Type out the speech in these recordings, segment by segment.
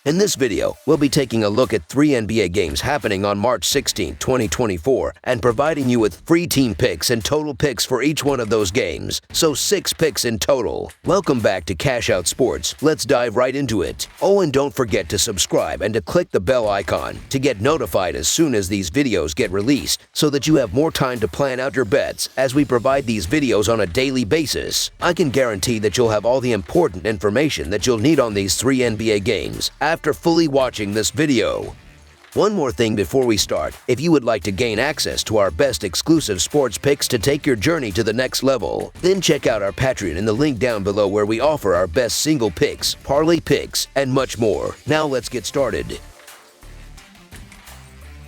In this video, we'll be taking a look at 3 NBA games happening on March 16, 2024, and providing you with free team picks and total picks for each one of those games, so 6 picks in total. Welcome back to Cash Out Sports. Let's dive right into it. Oh, and don't forget to subscribe and to click the bell icon to get notified as soon as these videos get released, so that you have more time to plan out your bets as we provide these videos on a daily basis. I can guarantee that you'll have all the important information that you'll need on these 3 NBA games after fully watching this video. One more thing before we start, if you would like to gain access to our best exclusive sports picks to take your journey to the next level, then check out our Patreon in the link down below where we offer our best single picks, parlay picks, and much more. Now let's get started.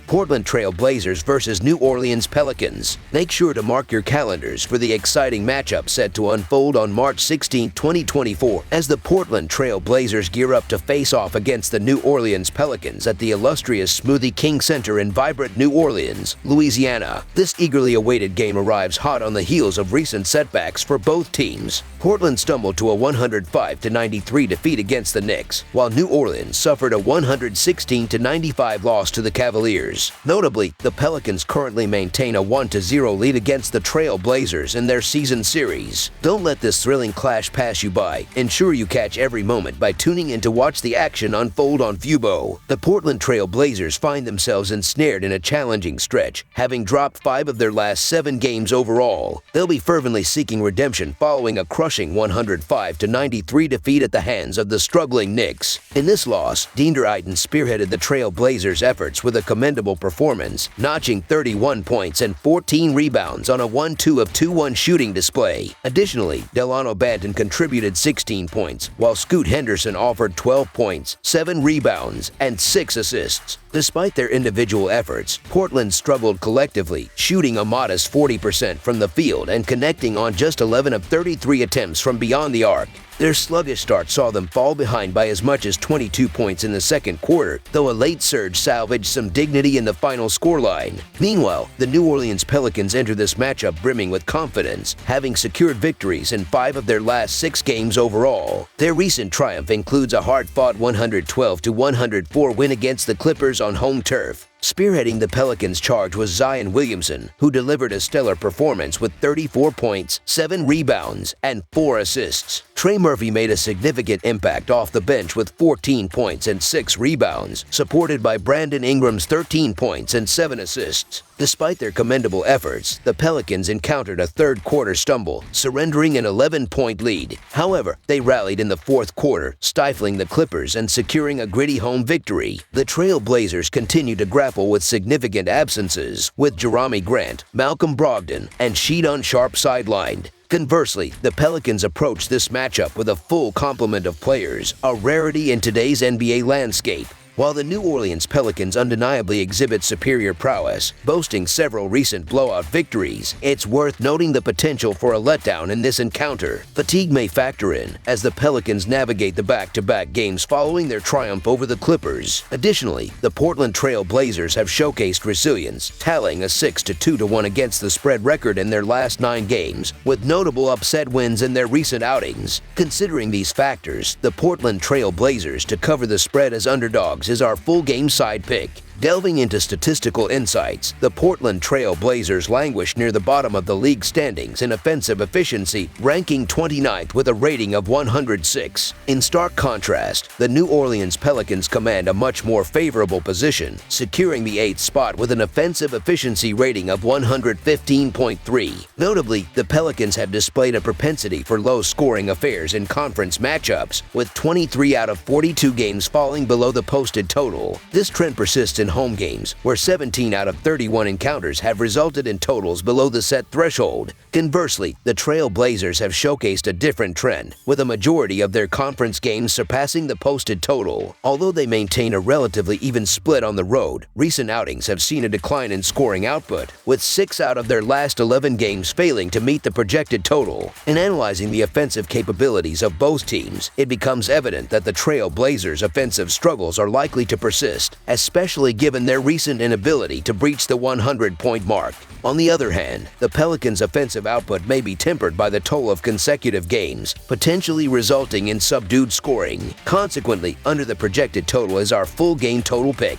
Portland Trail Blazers versus New Orleans Pelicans. Make sure to mark your calendars for the exciting matchup set to unfold on March 16, 2024, as the Portland Trail Blazers gear up to face off against the New Orleans Pelicans at the illustrious Smoothie King Center in vibrant New Orleans, Louisiana. This eagerly awaited game arrives hot on the heels of recent setbacks for both teams. Portland stumbled to a 105-93 defeat against the Knicks, while New Orleans suffered a 116-95 loss to the Cavaliers. Notably, the Pelicans currently maintain a 1-0 lead against the Trail Blazers in their season series. Don't let this thrilling clash pass you by. Ensure you catch every moment by tuning in to watch the action unfold on Fubo. The Portland Trail Blazers find themselves ensnared in a challenging stretch, having dropped 5 of their last 7 games overall. They'll be fervently seeking redemption following a crushing 105-93 defeat at the hands of the struggling Knicks. In this loss, Deandre Ayton spearheaded the Trail Blazers' efforts with a commendable performance, notching 31 points and 14 rebounds on a 1-2-of-2-1 shooting display. Additionally, Delano Banton contributed 16 points, while Scoot Henderson offered 12 points, 7 rebounds, and 6 assists. Despite their individual efforts, Portland struggled collectively, shooting a modest 40% from the field and connecting on just 11 of 33 attempts from beyond the arc. Their sluggish start saw them fall behind by as much as 22 points in the second quarter, though a late surge salvaged some dignity in the final scoreline. Meanwhile, the New Orleans Pelicans enter this matchup brimming with confidence, having secured victories in 5 of their last 6 games overall. Their recent triumph includes a hard-fought 112-104 win against the Clippers on home turf. Spearheading the Pelicans' charge was Zion Williamson, who delivered a stellar performance with 34 points, 7 rebounds, and 4 assists. Trey Murphy made a significant impact off the bench with 14 points and 6 rebounds, supported by Brandon Ingram's 13 points and 7 assists. Despite their commendable efforts, the Pelicans encountered a third-quarter stumble, surrendering an 11-point lead. However, they rallied in the fourth quarter, stifling the Clippers and securing a gritty home victory. The Trail Blazers continue to grapple with significant absences, with Jerami Grant, Malcolm Brogdon, and Sheedon Sharpe sidelined. Conversely, the Pelicans approach this matchup with a full complement of players, a rarity in today's NBA landscape. While the New Orleans Pelicans undeniably exhibit superior prowess, boasting several recent blowout victories, it's worth noting the potential for a letdown in this encounter. Fatigue may factor in, as the Pelicans navigate the back-to-back games following their triumph over the Clippers. Additionally, the Portland Trail Blazers have showcased resilience, tallying a 6-2-1 against the spread record in their last 9 games, with notable upset wins in their recent outings. Considering these factors, the Portland Trail Blazers to cover the spread as underdogs is our full game side pick. Delving into statistical insights, the Portland Trail Blazers languish near the bottom of the league standings in offensive efficiency, ranking 29th with a rating of 106. In stark contrast, the New Orleans Pelicans command a much more favorable position, securing the 8th spot with an offensive efficiency rating of 115.3. Notably, the Pelicans have displayed a propensity for low-scoring affairs in conference matchups, with 23 out of 42 games falling below the posted total. This trend persists in home games, where 17 out of 31 encounters have resulted in totals below the set threshold. Conversely, the Trail Blazers have showcased a different trend, with a majority of their conference games surpassing the posted total. Although they maintain a relatively even split on the road, recent outings have seen a decline in scoring output, with 6 out of their last 11 games failing to meet the projected total. In analyzing the offensive capabilities of both teams, it becomes evident that the Trail Blazers' offensive struggles are likely to persist, especially especially given their recent inability to breach the 100-point mark. On the other hand, the Pelicans' offensive output may be tempered by the toll of consecutive games, potentially resulting in subdued scoring. Consequently, under the projected total is our full game total pick.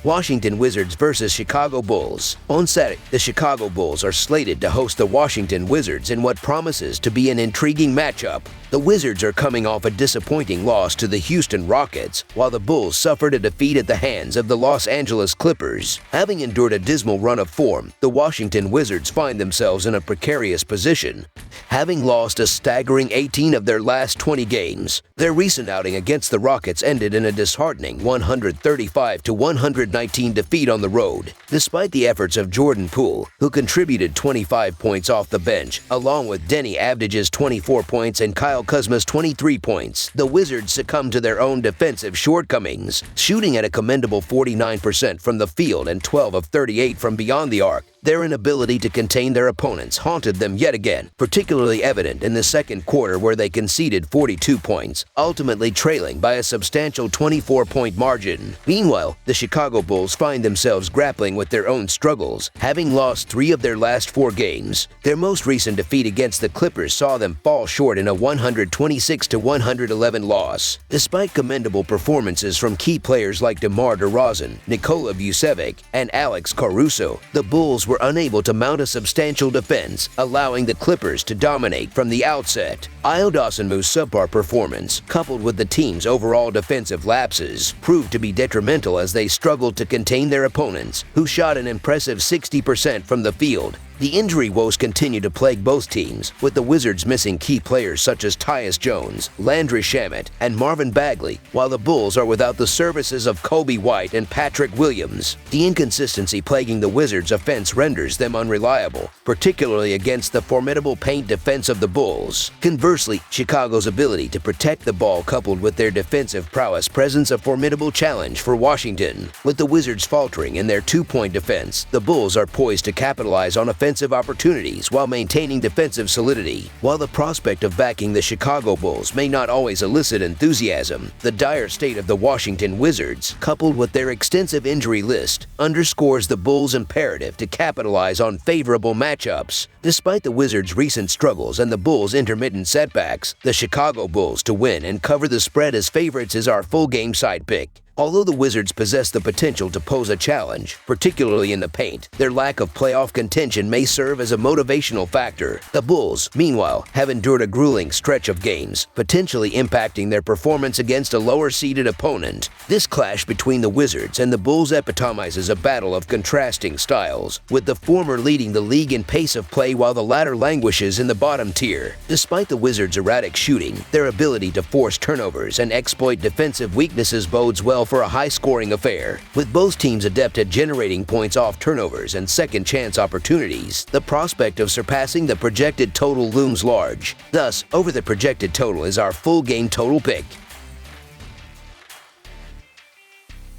Washington Wizards versus Chicago Bulls. On Saturday, the Chicago Bulls are slated to host the Washington Wizards in what promises to be an intriguing matchup. The Wizards are coming off a disappointing loss to the Houston Rockets, while the Bulls suffered a defeat at the hands of the Los Angeles Clippers. Having endured a dismal run of form, the Washington Wizards find themselves in a precarious position, having lost a staggering 18 of their last 20 games. Their recent outing against the Rockets ended in a disheartening 135-119 defeat on the road. Despite the efforts of Jordan Poole, who contributed 25 points off the bench, along with Denny Avdija's 24 points and Kyle Kuzma's 23 points, the Wizards succumbed to their own defensive shortcomings, shooting at a commendable 49% from the field and 12 of 38 from beyond the arc. Their inability to contain their opponents haunted them yet again, particularly evident in the second quarter where they conceded 42 points, ultimately trailing by a substantial 24-point margin. Meanwhile, the Chicago Bulls find themselves grappling with their own struggles, having lost 3 of their last 4 games. Their most recent defeat against the Clippers saw them fall short in a 126-111 loss. Despite commendable performances from key players like DeMar DeRozan, Nikola Vucevic, and Alex Caruso, the Bulls were unable to mount a substantial defense, allowing the Clippers to dominate from the outset. Ayo Dosunmu's subpar performance, coupled with the team's overall defensive lapses, proved to be detrimental as they struggled to contain their opponents, who shot an impressive 60% from the field. The injury woes continue to plague both teams, with the Wizards missing key players such as Tyus Jones, Landry Shamet, and Marvin Bagley, while the Bulls are without the services of Kobe White and Patrick Williams. The inconsistency plaguing the Wizards' offense renders them unreliable, particularly against the formidable paint defense of the Bulls. Conversely, Chicago's ability to protect the ball coupled with their defensive prowess presents a formidable challenge for Washington. With the Wizards faltering in their two-point defense, the Bulls are poised to capitalize on offensive opportunities while maintaining defensive solidity. While the prospect of backing the Chicago Bulls may not always elicit enthusiasm, the dire state of the Washington Wizards, coupled with their extensive injury list, underscores the Bulls' imperative to capitalize on favorable matchups. Despite the Wizards' recent struggles and the Bulls' intermittent setbacks, the Chicago Bulls to win and cover the spread as favorites is our full game side pick. Although the Wizards possess the potential to pose a challenge, particularly in the paint, their lack of playoff contention may serve as a motivational factor. The Bulls, meanwhile, have endured a grueling stretch of games, potentially impacting their performance against a lower-seeded opponent. This clash between the Wizards and the Bulls epitomizes a battle of contrasting styles, with the former leading the league in pace of play while the latter languishes in the bottom tier. Despite the Wizards' erratic shooting, their ability to force turnovers and exploit defensive weaknesses bodes well for a high-scoring affair. With both teams adept at generating points off turnovers and second-chance opportunities, the prospect of surpassing the projected total looms large. Thus, over the projected total is our full game total pick.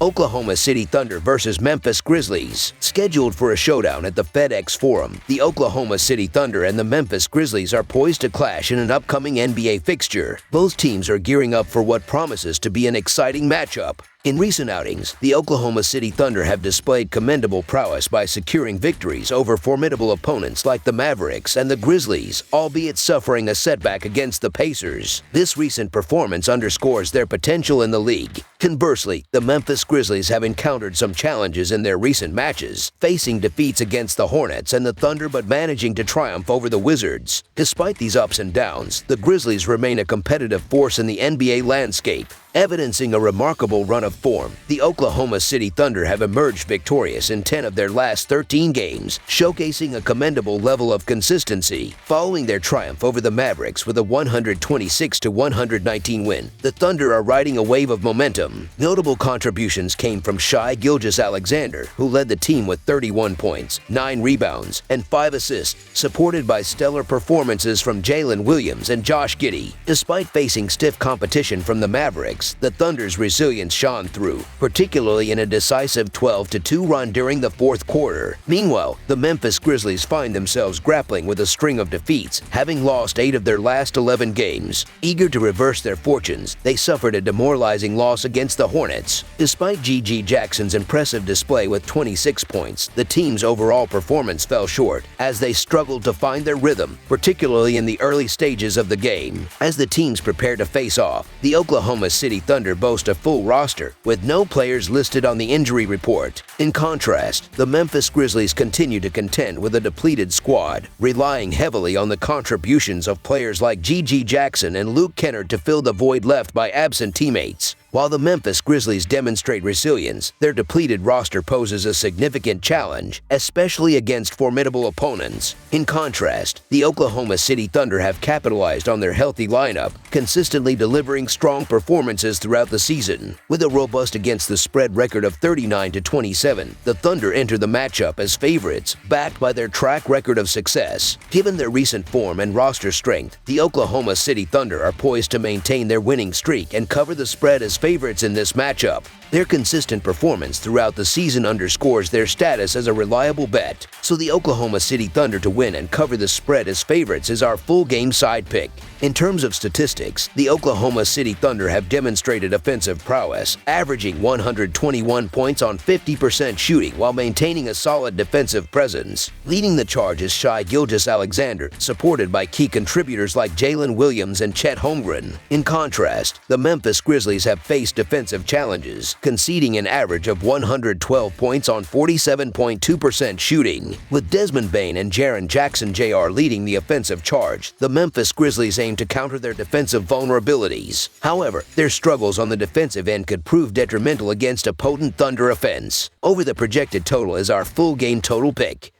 Oklahoma City Thunder versus Memphis Grizzlies. Scheduled for a showdown at the FedEx Forum, the Oklahoma City Thunder and the Memphis Grizzlies are poised to clash in an upcoming NBA fixture. Both teams are gearing up for what promises to be an exciting matchup. In recent outings, the Oklahoma City Thunder have displayed commendable prowess by securing victories over formidable opponents like the Mavericks and the Grizzlies, albeit suffering a setback against the Pacers. This recent performance underscores their potential in the league. Conversely, the Memphis Grizzlies have encountered some challenges in their recent matches, facing defeats against the Hornets and the Thunder but managing to triumph over the Wizards. Despite these ups and downs, the Grizzlies remain a competitive force in the NBA landscape. Evidencing a remarkable run of form, the Oklahoma City Thunder have emerged victorious in 10 of their last 13 games, showcasing a commendable level of consistency. Following their triumph over the Mavericks with a 126-119 win, the Thunder are riding a wave of momentum. Notable contributions came from Shai Gilgeous-Alexander, who led the team with 31 points, 9 rebounds, and 5 assists, supported by stellar performances from Jalen Williams and Josh Giddey. Despite facing stiff competition from the Mavericks, Bucks, the Thunder's resilience shone through, particularly in a decisive 12-2 run during the fourth quarter. Meanwhile, the Memphis Grizzlies find themselves grappling with a string of defeats, having lost 8 of their last 11 games. Eager to reverse their fortunes, they suffered a demoralizing loss against the Hornets. Despite G.G. Jackson's impressive display with 26 points, the team's overall performance fell short as they struggled to find their rhythm, particularly in the early stages of the game. As the teams prepare to face off, the Oklahoma City Thunder boast a full roster, with no players listed on the injury report. In contrast, the Memphis Grizzlies continue to contend with a depleted squad, relying heavily on the contributions of players like G.G. Jackson and Luke Kennard to fill the void left by absent teammates. While the Memphis Grizzlies demonstrate resilience, their depleted roster poses a significant challenge, especially against formidable opponents. In contrast, the Oklahoma City Thunder have capitalized on their healthy lineup, consistently delivering strong performances throughout the season. With a robust against-the-spread record of 39-27, the Thunder enter the matchup as favorites, backed by their track record of success. Given their recent form and roster strength, the Oklahoma City Thunder are poised to maintain their winning streak and cover the spread as favorites in this matchup. Their consistent performance throughout the season underscores their status as a reliable bet, so the Oklahoma City Thunder to win and cover the spread as favorites is our full game side pick. In terms of statistics, the Oklahoma City Thunder have demonstrated offensive prowess, averaging 121 points on 50% shooting while maintaining a solid defensive presence. Leading the charge is Shai Gilgeous-Alexander, supported by key contributors like Jalen Williams and Chet Holmgren. In contrast, the Memphis Grizzlies have faced defensive challenges, conceding an average of 112 points on 47.2% shooting. With Desmond Bane and Jaren Jackson Jr. leading the offensive charge, the Memphis Grizzlies aim to counter their defensive vulnerabilities. However, their struggles on the defensive end could prove detrimental against a potent Thunder offense. Over the projected total is our full game total pick.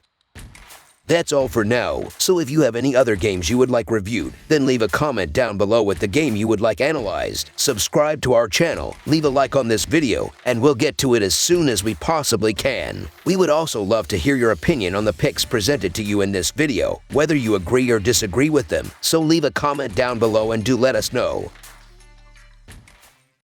That's all for now, so if you have any other games you would like reviewed, then leave a comment down below with the game you would like analyzed. Subscribe to our channel, leave a like on this video, and we'll get to it as soon as we possibly can. We would also love to hear your opinion on the picks presented to you in this video, whether you agree or disagree with them, so leave a comment down below and do let us know.